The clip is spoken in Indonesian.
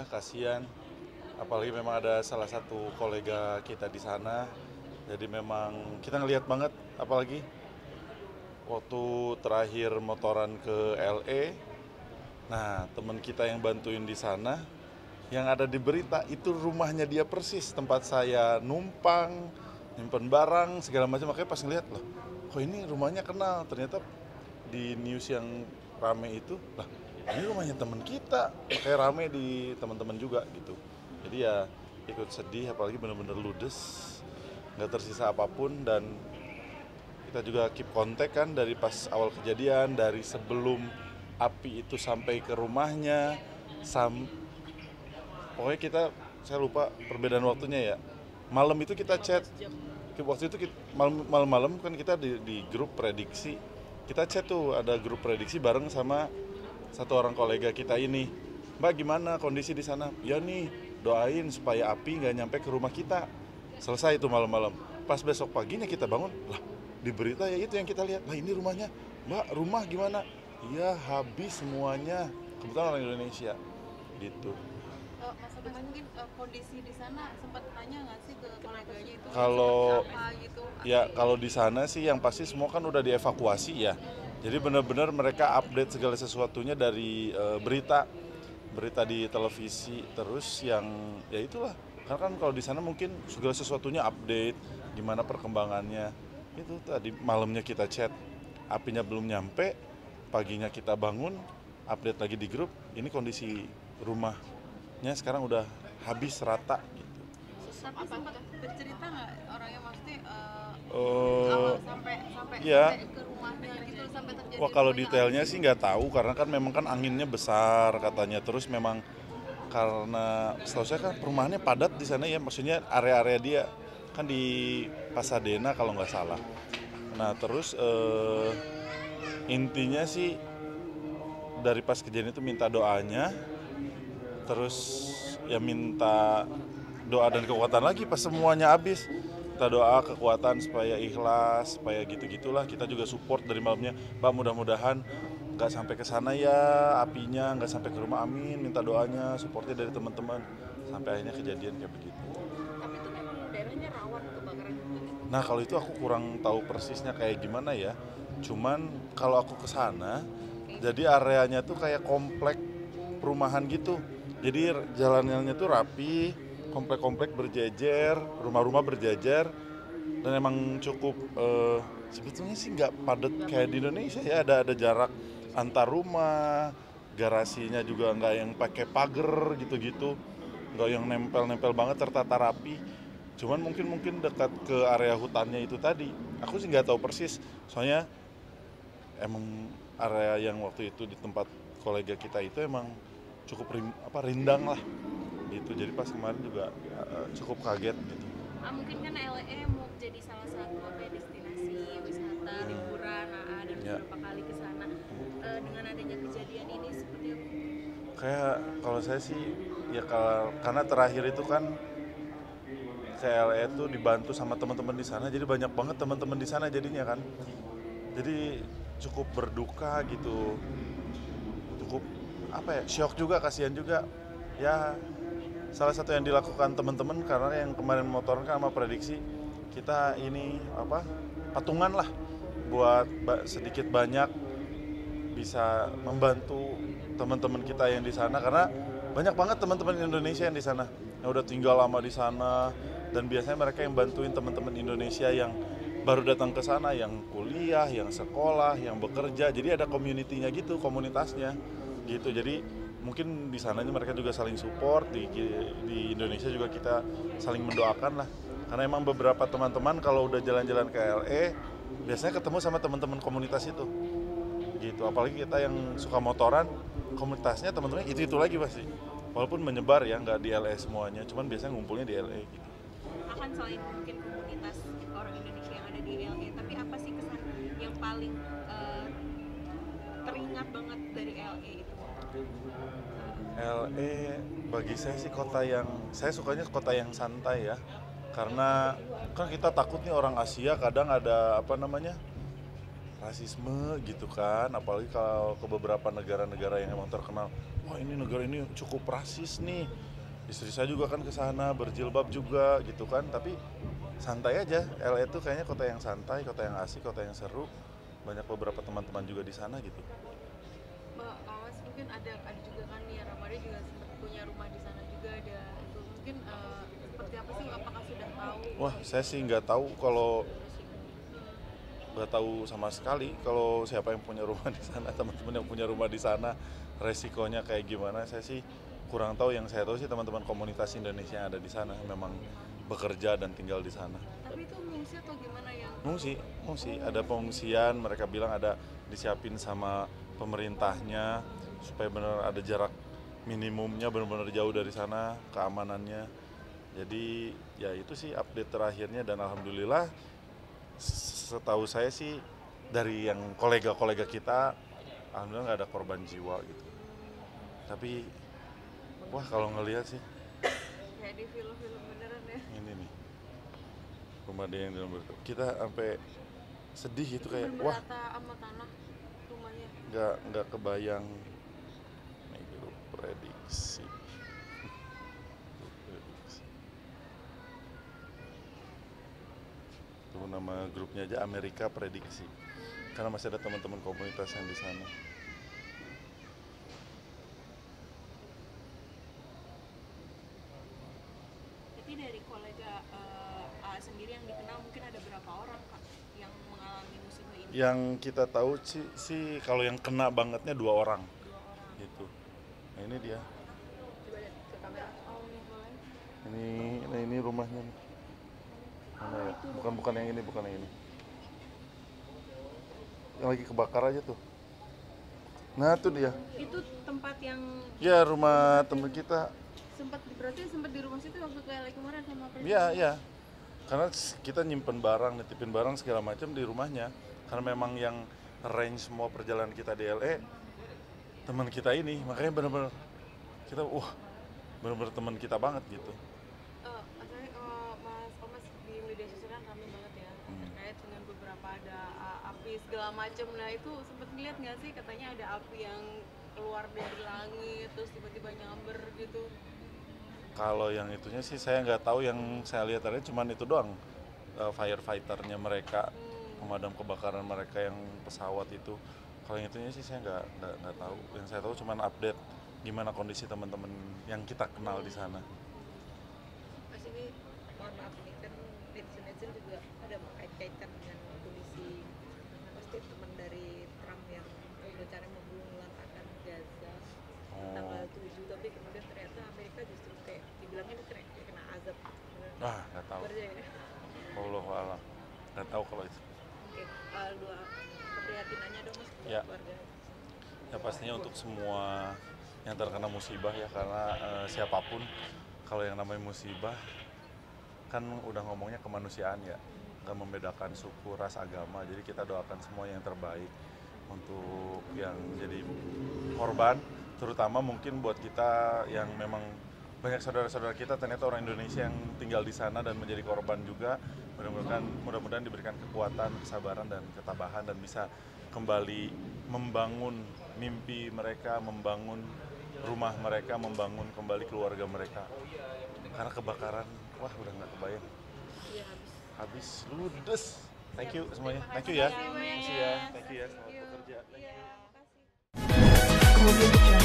ya kasihan. Apalagi memang ada salah satu kolega kita di sana. Jadi memang kita ngelihat banget, apalagi waktu terakhir motoran ke LA. Nah, teman kita yang bantuin di sana, yang ada di berita itu rumahnya dia persis tempat saya numpang, nyimpen barang segala macam. Makanya pas ngeliat loh, kok ini rumahnya kenal. Ternyata di news yang rame itu, lah ini rumahnya teman kita, kayak rame di teman-teman juga gitu. Jadi ya ikut sedih, apalagi bener-bener ludes, nggak tersisa apapun. Dan kita juga keep kontak kan dari pas awal kejadian, dari sebelum api itu sampai ke rumahnya, pokoknya saya lupa perbedaan waktunya ya. Malam itu kita chat, waktu itu malam-malam kan kita di grup prediksi, kita chat tuh, ada grup prediksi bareng sama satu orang kolega kita ini. Mbak, gimana kondisi di sana? Ya nih, doain supaya api nggak nyampe ke rumah kita. Selesai itu malam-malam. Pas besok paginya kita bangun, lah di berita ya itu yang kita lihat. Lah ini rumahnya, Mbak, rumah gimana? Iya, habis semuanya. Kebetulan orang Indonesia gitu. Mas Agus, mungkin kondisi di sana sempat tanya nggak sih ke koleganya itu Kalau apa gitu? ya kalau di sana sih yang pasti semua kan udah dievakuasi ya. Jadi benar-benar mereka update segala sesuatunya dari berita di televisi, terus yang ya itulah. Karena kan kalau di sana mungkin segala sesuatunya update, gimana perkembangannya. Itu tadi malamnya kita chat, apinya belum nyampe, paginya kita bangun, update lagi di grup, ini kondisi rumahnya sekarang udah habis rata gitu. Tapi sempat bercerita nggak orangnya, maksudnya Eh, awal sampai ya, sampai ke rumahnya gitu, sampai terjadi wah kalau pokoknya detailnya sih nggak tahu karena kan memang kan anginnya besar katanya. Terus memang karena setahu saya kan perumahannya padat di sana ya, maksudnya area-area dia kan di Pasadena kalau nggak salah. Nah terus intinya sih dari pas kejadian itu minta doanya, terus ya minta doa dan kekuatan lagi pas semuanya habis. Kita doa kekuatan supaya ikhlas, supaya gitu-gitulah. Kita juga support dari malamnya, Pak, mudah-mudahan nggak sampai ke sana ya apinya, nggak sampai ke rumah, amin. Minta doanya, supportnya dari teman-teman, sampai akhirnya kejadian kayak begitu. tapi itu memang daerahnya rawan kebakaran hutan. Nah kalau itu aku kurang tahu persisnya kayak gimana ya. Cuman kalau aku ke sana, jadi areanya tuh kayak komplek perumahan gitu. Jadi jalanannya tuh rapi, komplek-komplek berjejer, rumah-rumah berjejer, dan emang cukup sebetulnya sih nggak padat kayak di Indonesia ya. Ada jarak antar rumah, garasinya juga nggak yang pakai pagar gitu-gitu, nggak yang nempel-nempel banget, tertata rapi. Cuman mungkin dekat ke area hutannya itu tadi. Aku sih nggak tahu persis, soalnya emang area yang waktu itu di tempat kolega kita itu emang cukup rindang lah gitu. Jadi pas kemarin juga cukup kaget gitu. Mungkin kan LA mau jadi salah satu destinasi wisata liburan, dan Ya. beberapa kali ke sana. Dengan adanya kejadian ini seperti apa? Kayak kalau saya sih ya karena terakhir itu kan CLE itu dibantu sama teman-teman di sana, jadi banyak banget teman-teman di sana jadinya kan. Jadi cukup berduka gitu, cukup apa ya, shock juga, kasihan juga. Ya salah satu yang dilakukan teman-teman karena yang kemarin motoran kan sama prediksi kita ini apa, patungan lah buat sedikit banyak bisa membantu teman-teman kita yang di sana, karena banyak banget teman-teman Indonesia yang di sana yang udah tinggal lama di sana, dan biasanya mereka yang bantuin teman-teman Indonesia yang baru datang ke sana, yang kuliah, yang sekolah, yang bekerja. Jadi ada community-nya gitu, komunitasnya gitu. Jadi mungkin di sananya mereka juga saling support, di Indonesia juga kita saling mendoakan lah. Karena emang beberapa teman-teman kalau udah jalan-jalan ke LA biasanya ketemu sama teman-teman komunitas itu gitu. Apalagi kita yang suka motoran, komunitasnya teman-teman itu lagi pasti, walaupun menyebar ya, nggak di LA semuanya, cuman biasanya ngumpulnya di LA gitu. Akan selain mungkin komunitas orang Indonesia yang ada di LA, tapi apa sih kesan yang paling teringat banget dari LA itu? LA bagi saya sih kota yang saya sukanya, kota yang santai ya, karena kan kita takut nih orang Asia kadang ada apa namanya, rasisme gitu kan, apalagi kalau ke beberapa negara-negara yang emang terkenal wah ini negara ini cukup rasis nih. Istri saya juga kan ke sana berjilbab juga gitu kan, tapi santai aja. LA itu kayaknya kota yang santai, kota yang asik, kota yang seru. Banyak beberapa teman-teman juga di sana gitu. Mbak Mas mungkin ada juga kan nih Ramadhan juga sempat punya rumah di sana juga ada itu mungkin seperti apa sih apakah sudah tahu Wah, saya sih nggak tahu nggak tahu sama sekali kalau siapa yang punya rumah di sana, teman-teman yang punya rumah di sana, resikonya kayak gimana. Saya sih kurang tahu. Yang saya tahu sih teman-teman komunitas Indonesia yang ada di sana memang bekerja dan tinggal di sana. tapi itu mengungsi atau gimana yang Mengungsi, ada pengungsian. Mereka bilang ada disiapin sama pemerintahnya supaya benar ada jarak minimumnya, benar-benar jauh dari sana keamanannya. Jadi ya itu sih update terakhirnya, dan alhamdulillah setahu saya sih dari yang kolega-kolega kita, alhamdulillah nggak ada korban jiwa gitu. Tapi wah kalau ngelihat sih kayak di film-film beneran ya ini nih rumah dia yang di nomor itu, kita sampai sedih gitu kayak wah berata sama tanah rumahnya nggak kebayang. Nih gitu, prediksi. Tuh nama grupnya aja Amerika Prediksi, karena masih ada teman-teman komunitas yang di sana. jadi dari kolega A sendiri yang dikenal mungkin ada berapa orang Kak yang mengalami musibah ini Yang kita tahu sih kalau yang kena bangetnya 2 orang 2 orang gitu. Nah ini dia, coba lihat ke kamera nih boleh ini rumahnya nih. Mana ya? Bukan yang ini, bukan yang ini. Yang lagi kebakar aja tuh. Nah tuh dia. itu tempat yang Ya rumah temen kita. berarti sempat di rumah situ waktu ke LA kemarin sama presiden Iya. Karena kita nyimpen barang, nitipin barang segala macam di rumahnya. Karena memang yang arrange semua perjalanan kita di LA teman kita ini, makanya benar-benar kita benar-benar teman kita banget gitu. Mas Thomas di media sosial kan ramai banget ya terkait dengan beberapa ada api segala macam. Nah itu sempat ngeliat nggak sih katanya ada api yang keluar dari langit terus tiba-tiba nyamber gitu. Kalau yang itunya sih saya nggak tahu, yang saya lihat tadi cuman itu doang, firefighternya mereka, pemadam kebakaran mereka yang pesawat itu. Kalau yang itunya sih saya nggak tahu. Yang saya tahu cuman update gimana kondisi teman-teman yang kita kenal di sana. Mas ini mohon maaf nih kan netizen juga ada mengkait-kaitkan dengan kondisi statement dari Trump yang berencana memulangkan Gaza tanggal 7 tapi kemudian ternyata Amerika justru kayak dibilangnya kena azab. Nggak tahu. Wallahu a'lam. Nggak tahu kalau itu. Oke, dua keprihatinannya dong Mas buat Ya. keluarga. Ya pastinya untuk semua yang terkena musibah ya, karena siapapun kalau yang namanya musibah kan udah ngomongnya kemanusiaan ya, nggak membedakan suku, ras, agama. Jadi kita doakan semua yang terbaik untuk yang jadi korban, terutama mungkin buat kita yang memang banyak saudara-saudara kita ternyata orang Indonesia yang tinggal di sana dan menjadi korban juga. Mudah-mudahan diberikan kekuatan, kesabaran, dan ketabahan, dan bisa kembali membangun mimpi mereka, membangun rumah mereka, membangun kembali keluarga mereka. Karena kebakaran, wah udah nggak kebayang. Iya Habis ludes. Thank you semuanya. Thank you ya. Terima kasih ya. Thank you ya. Selamat bekerja. Thank you. Terima kasih.